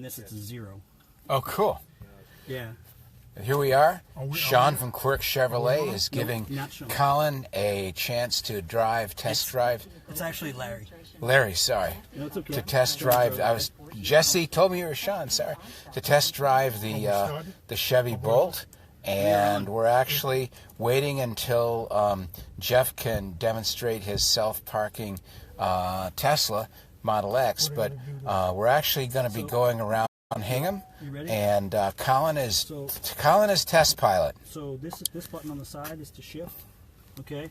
this it's a 0. Oh, cool. Yeah. And here we are. Sean from Quirk Chevrolet is giving Colin a chance to test drive. It's actually Larry. Larry, sorry. No, it's okay. To test drive. Jesse told me you were Sean. Sorry. To test drive the Chevy Bolt, and we're actually waiting until Jeff can demonstrate his self-parking Tesla Model X. But we're actually going to be going around Hingham, and Colin is test pilot. So this button on the side is to shift. Okay.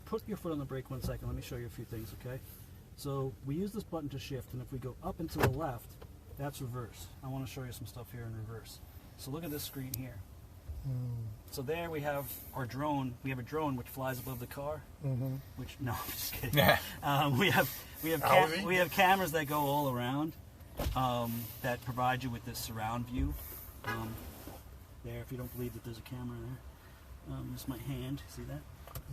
Put your foot on the brake 1 second. Let me show you a few things. Okay. So we use this button to shift, and if we go up and to the left, that's reverse. I want to show you some stuff here in reverse. So look at this screen here. So there we have our drone. We have a drone which flies above the car. Which no, I'm just kidding. we have cameras that go all around that provide you with this surround view. There, if you don't believe that there's a camera there, this is my hand. See that?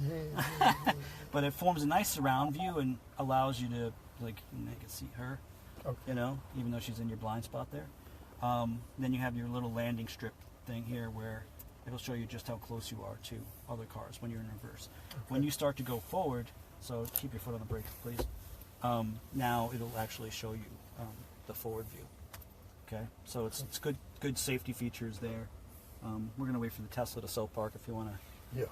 Yeah. But it forms a nice surround view and allows you to I can see her. Okay. You know, even though she's in your blind spot there. Then you have your little landing strip thing here where it'll show you just how close you are to other cars when you're in reverse. Okay. When you start to go forward, so keep your foot on the brake, please. Now it'll actually show you the forward view. Okay, so it's good safety features there. We're gonna wait for the Tesla to self-park if you want to. Yeah.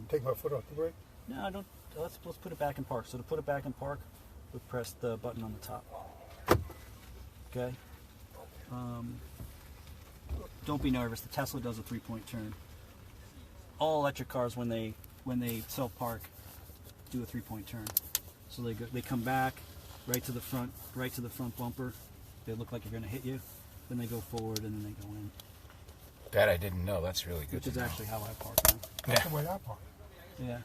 Take my foot off the brake? No, don't. Let's put it back in park. So to put it back in park, we press the button on the top. Okay. Don't be nervous. The Tesla does a 3-point turn. All electric cars, when they self-park, do a 3-point turn. So they come back right to the front bumper. They look like you're going to hit you. Then they go forward and then they go in. That I didn't know. That's really good. Which is actually how I park now. That's the way I park. Yeah.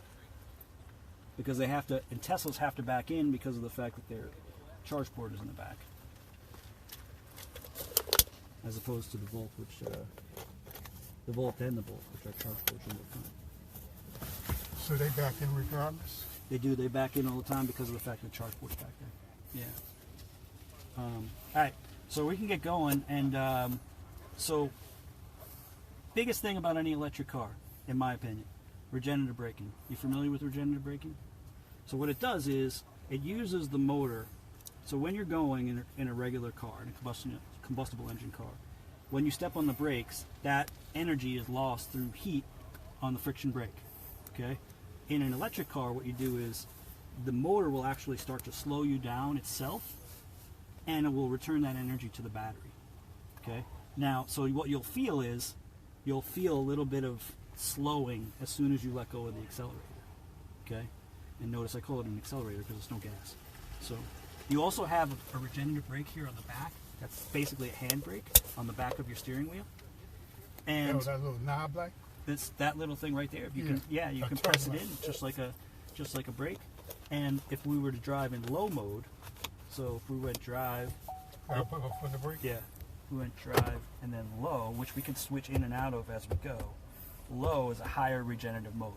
Because they have to, and Teslas have to back in because of the fact that their charge port is in the back, as opposed to the Volt, which the Volt and the Bolt, which are charge ports in the front. So they back in regardless? They do. They back in all the time because of the fact that the charge port's back there. Yeah. All right. So we can get going, and so biggest thing about any electric car, in my opinion, regenerative braking. You familiar with regenerative braking? So what it does is it uses the motor. So when you're going in a regular car, in a combustible engine car, when you step on the brakes, that energy is lost through heat on the friction brake. Okay. In an electric car, what you do is the motor will actually start to slow you down itself, and it will return that energy to the battery. Okay. Now, so what you'll feel is you'll feel a little bit of slowing as soon as you let go of the accelerator. Okay. And notice I call it an accelerator because it's no gas. So you also have a regenerative brake here on the back. That's basically a hand brake on the back of your steering wheel. And that little knob like? It's that little thing right there. If you can, you can press it in just like a brake. And if we were to drive in low mode, so if we went drive, Put on the brake? Yeah, we went drive and then low, which we can switch in and out of as we go. Low is a higher regenerative mode.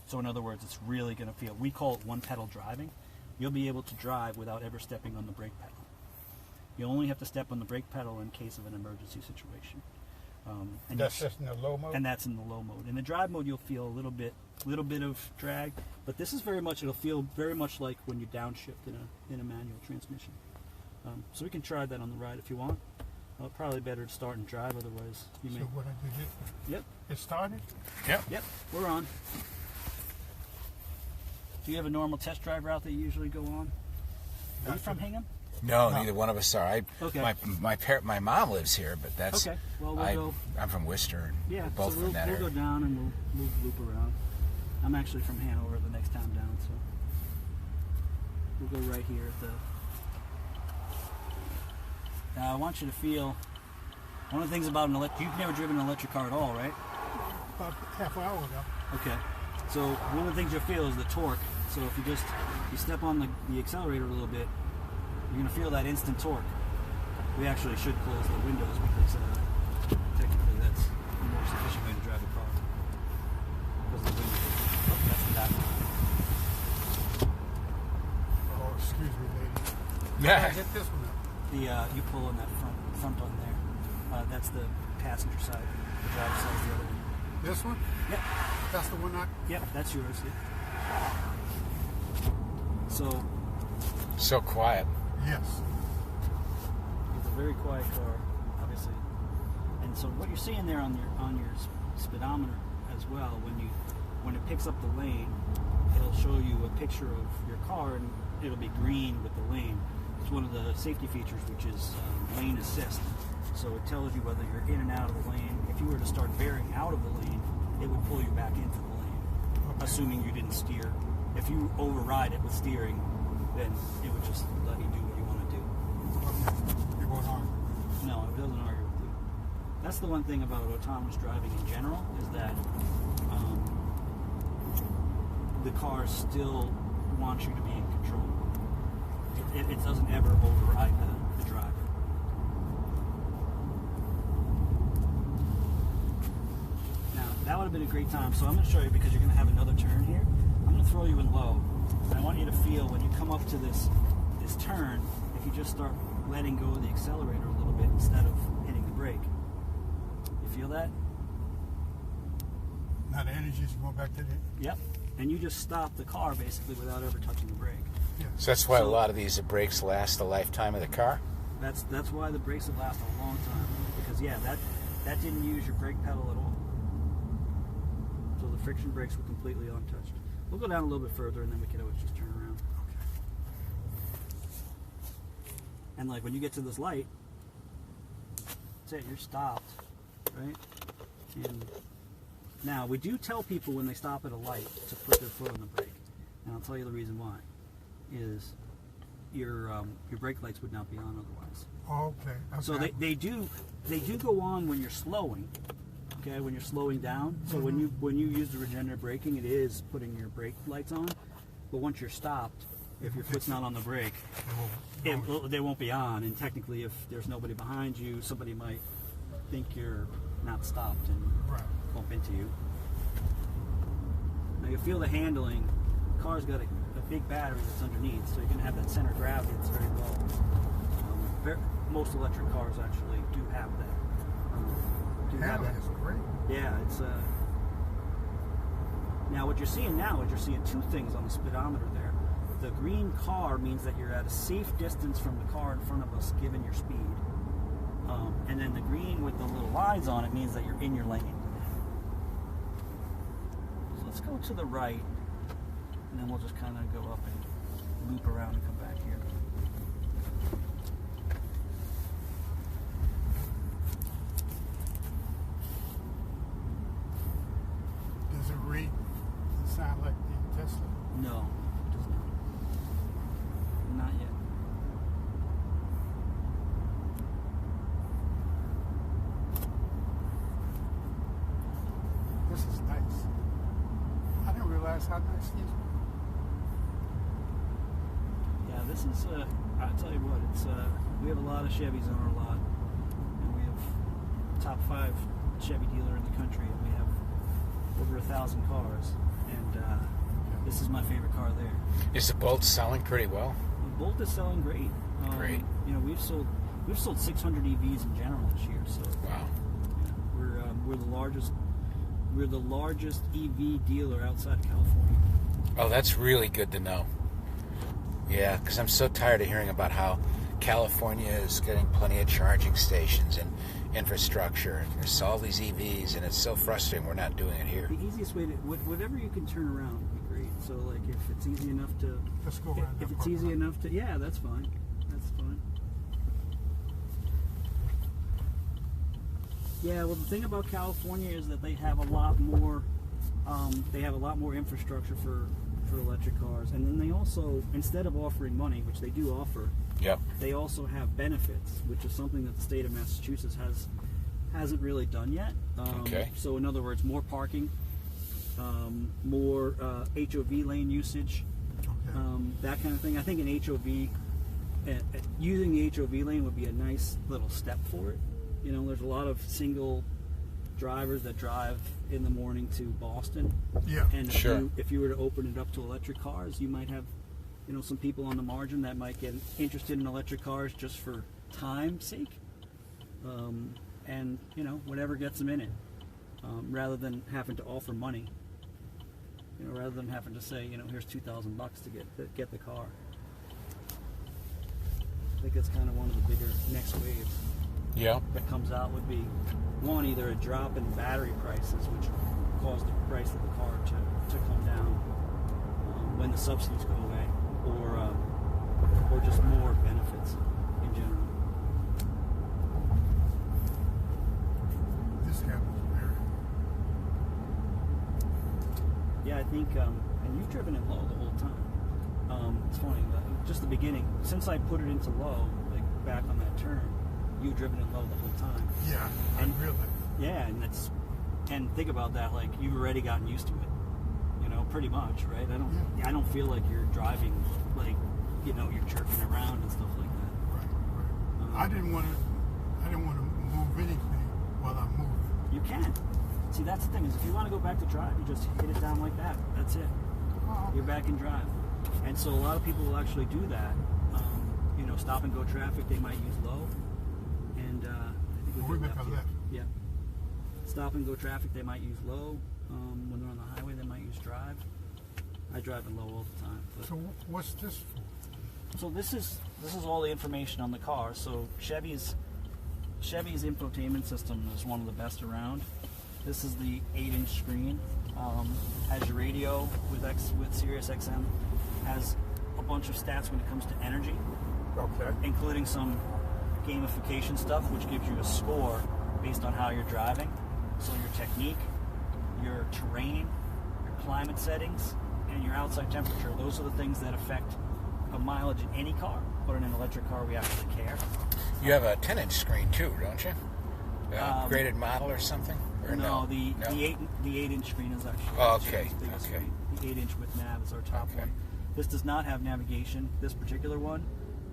So in other words, it's really going to feel. We call it one pedal driving. You'll be able to drive without ever stepping on the brake pedal. You only have to step on the brake pedal in case of an emergency situation. And that's just in the low mode? And that's in the low mode. In the drive mode, you'll feel a little bit of drag, but this is it'll feel very much like when you downshift in a manual transmission. So we can try that on the ride if you want. Probably better to start and drive, otherwise you may. So what I do this? Yep. It started? Yep, we're on. Do you have a normal test drive route that you usually go on? Are you from Hingham? No, neither one of us are. Okay. My mom lives here, but that's okay. Well, we'll go. I'm from Worcester. And yeah, both so from that area. We'll go down and we'll loop around. I'm actually from Hanover, the next town down, so we'll go right here at the. Now I want you to feel. One of the things about an electric, you've never driven an electric car at all, right? About half an hour ago. Okay. So one of the things you'll feel is the torque. So if you step on the accelerator a little bit, you're going to feel that instant torque. We actually should close the windows because technically that's the more sufficient way to drive the car. Because of the windows. Oh, that's the back one. Oh, excuse me, lady. Yeah. I hit this one up. You pull in that front front button there. That's the passenger side. The driver's side is the other one. This one? Yep. That's the one Yep, that's yours. Yeah. So quiet. Yes. It's a very quiet car, obviously. And so what you're seeing there on your speedometer as well, when it picks up the lane, it'll show you a picture of your car, and it'll be green with the lane. It's one of the safety features, which is lane assist. So it tells you whether you're in and out of the lane. If you were to start veering out of the lane, it would pull you back into the lane, assuming you didn't steer. If you override it with steering, then it would just let you do what you want to do. It won't argue. No, it doesn't argue with you. That's the one thing about autonomous driving in general, is that the car still wants you to be in control. It doesn't ever override the driver. Now, that would have been a great time. So I'm going to show you, because you're going to have another turn here. I'm going to throw you in low. And I want you to feel when you come up to this turn, if you just start letting go of the accelerator a little bit instead of hitting the brake. You feel that? Now the energy's going back to the... Yep. And you just stop the car basically without ever touching the brake. Yeah. So that's why a lot of these brakes last the lifetime of the car? That's why the brakes will last a long time. Because yeah, that didn't use your brake pedal at all. So the friction brakes were completely untouched. We'll go down a little bit further and then we can always just turn around. And like when you get to this light, that's it, you're stopped, right? And now we do tell people when they stop at a light to put their foot on the brake. And I'll tell you the reason why. Is your brake lights would not be on otherwise. Okay. So they do go on when you're slowing. Okay, when you're slowing down. So when you use the regenerative braking, it is putting your brake lights on. But once you're stopped, if your foot's not on the brake, they won't be on. And technically, if there's nobody behind you, somebody might think you're not stopped and bump into you. Now you feel the handling. The car's got a big battery that's underneath, so you're going to have that center of gravity that's very low. Most electric cars actually do have that. Handling is great. Yeah, it's now what you're seeing now is you're seeing two things on the speedometer there. The green car means that you're at a safe distance from the car in front of us given your speed. And then the green with the little lines on it means that you're in your lane. So let's go to the right, and then we'll just kind of go up and loop around and come back here. Does it read and sound like the Tesla? No, it does not. Not yet. This is nice. I didn't realize how nice these were. Yeah, this is, I'll tell you what, it's, we have a lot of Chevys on our lot, and we have top 5 Chevy dealer in the country, and we have over 1,000 cars, and this is my favorite car there. Is the Bolt selling pretty well? The Bolt is selling great. Great. You know, we've sold 600 EVs in general this year, so Wow. yeah, we're the largest EV dealer outside of California. Oh, that's really good to know. Yeah, because I'm so tired of hearing about how California is getting plenty of charging stations and infrastructure, and there's all these EVs, and it's so frustrating we're not doing it here. The easiest way to, whatever you can turn around would be great. So like if it's easy enough to, Let's go around if that it's parking easy lot. enough to, yeah, that's fine. That's fine. Yeah, well, the thing about California is that they have a lot more. They have a lot more infrastructure for electric cars, and then they also, instead of offering money, which they do offer, Yep. they also have benefits, which is something that the state of Massachusetts hasn't really done yet. Okay. So in other words, more parking, more HOV lane usage, Okay. that kind of thing. I think an HOV, using the HOV lane would be a nice little step for it. You know, there's a lot of single drivers that drive in the morning to Boston. Yeah. And Sure. if you were to open it up to electric cars, you might have, you know, some people on the margin that might get interested in electric cars just for time's sake. and you know, whatever gets them in it, rather than having to offer money. You know, rather than having to say, you know, here's $2,000 to get the car. I think it's kind of one of the bigger next waves. Yeah. That comes out would be one, either a drop in battery prices, which cause the price of the car to come down when the subsidies go away, or just more benefits in general. This guy was very. Yeah, I think, and you've driven it low the whole time. It's funny, just the beginning, since I put it into low, like back on that turn, you've driven it low the whole time. Yeah, And- I really. Yeah, and think about that, like you've already gotten used to it, you know, pretty much, right? I don't feel like you're driving, like, you know, you're jerking around and stuff like that. Right. I didn't want to move anything while I'm moving. You can. See, that's the thing, is if you want to go back to drive, you just hit it down like that. That's it. Oh, You're back in drive. And so a lot of people will actually do that. You know, stop and go traffic, they might use low. And I think we did make a here. left. Yeah. Stop and go traffic, they might use low. When they're on the highway, they might use drive. I drive in low all the time. But. So what's this for? So this is all the information on the car. So Chevy's infotainment system is one of the best around. This is the 8-inch screen. Has your radio with Sirius XM. Has a bunch of stats when it comes to energy, Okay. including some gamification stuff, which gives you a score based on how you're driving. So your technique, your terrain, your climate settings, and your outside temperature. Those are the things that affect the mileage in any car. But in an electric car, we actually care. You have a 10-inch screen too, don't you? Upgraded model or something? Or No, the No? 8-inch screen is actually Oh, okay, Chevy's biggest okay. screen. The 8-inch with nav is our top Okay. one. This does not have navigation, this particular one,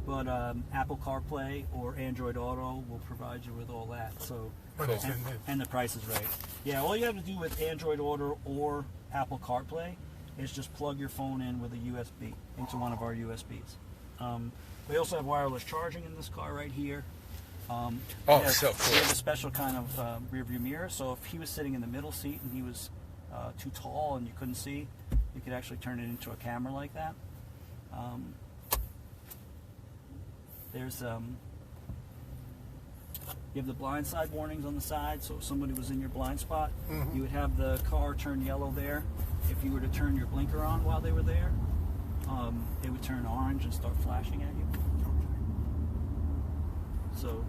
but Apple CarPlay or Android Auto will provide you with all that. So, But Cool. it's in this. and the price is right. Yeah, all you have to do with Android Auto or Apple CarPlay is just plug your phone in with a USB into one of our USBs. We also have wireless charging in this car right here. Oh, we have, so cool. We have a special kind of rear view mirror, so if he was sitting in the middle seat and he was too tall and you couldn't see, you could actually turn it into a camera like that. There's you have the blind side warnings on the side, so if somebody was in your blind spot, you would have the car turn yellow there. If you were to turn your blinker on while they were there, it would turn orange and start flashing at you. So,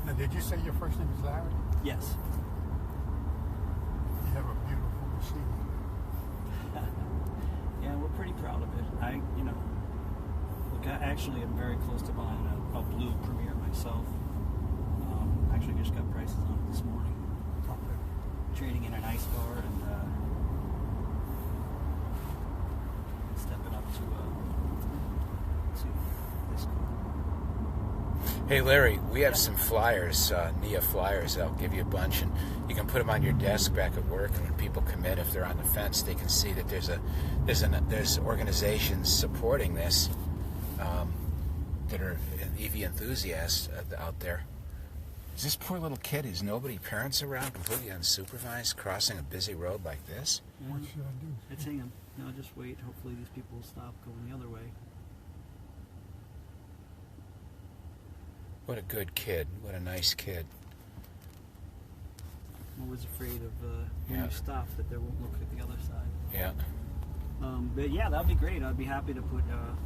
Now, did you say your first name is Larry? yes. You have a beautiful machine. Yeah, we're pretty proud of it. Look, I actually am very close to buying a blue Premier myself. Actually, just got prices on it this morning. Okay. Trading in a nice car and stepping up to this car. Hey Larry, we have some flyers, NIA flyers. I'll give you a bunch, and you can put them on your desk back at work. And when people come in, if they're on the fence, they can see that there's organizations supporting this that are EV enthusiasts out there. Is this poor little kid who's nobody, parents around, completely unsupervised, crossing a busy road like this? What should I do? It's him. Now just wait. Hopefully these people will stop going the other way. What a good kid. What a nice kid. I'm always afraid of when Yeah. you stop that they won't look at the other side. Yeah. But yeah, that'd be great. I'd be happy to put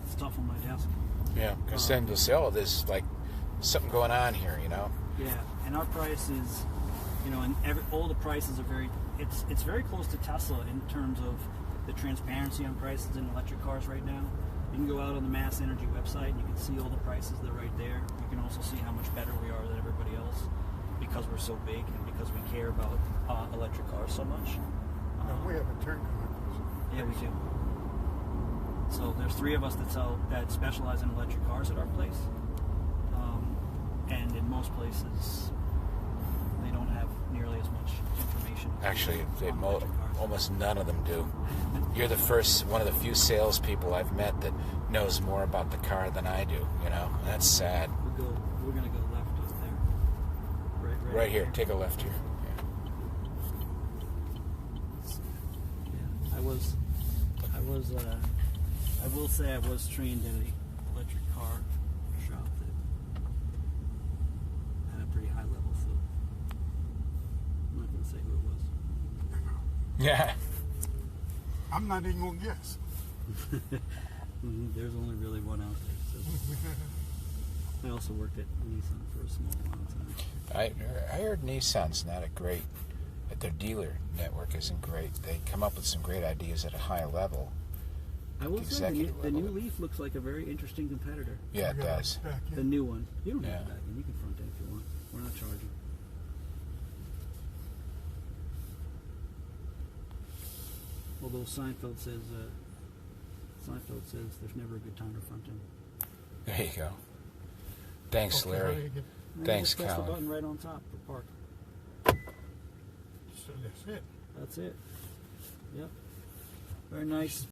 stuff on my desk. Yeah. Because then they'll say, oh, there's like something going on here, you know? Yeah, and our price is, and all the prices are it's very close to Tesla in terms of the transparency on prices in electric cars right now. You can go out on the Mass Energy website and you can see all the prices. They're right there. You can also see how much better we are than everybody else because we're so big and because we care about electric cars so much. Now, we have a turn condition. Yeah, we do. So there's 3 of us that specialize in electric cars at our place. And in most places, they don't have nearly as much information. Actually, on electric cars. almost none of them do. You're the first, one of the few salespeople I've met that knows more about the car than I do. You know, that's sad. We're gonna go left just there. Right here. Take a left here. Yeah, I will say I was trained at an electric car shop that had a pretty high level, so I'm not going to say who it was. Yeah. I'm not even gonna guess. There's only really one out there. So. I also worked at Nissan for a small amount of time. I heard Nissan's not a great, that their dealer network isn't great. They come up with some great ideas at a high level. I will say Executive the new level. Leaf looks like a very interesting competitor. Yeah, it We got does. back in. The new one. You don't Yeah. have to back in. You can front end if you want. We're not charging. Although Seinfeld says there's never a good time to front end. There you go. Thanks, Okay, how do Larry. you get- Thanks, Just press the Colin. button right on top for park. So that's it. That's it. Yep. Very nice.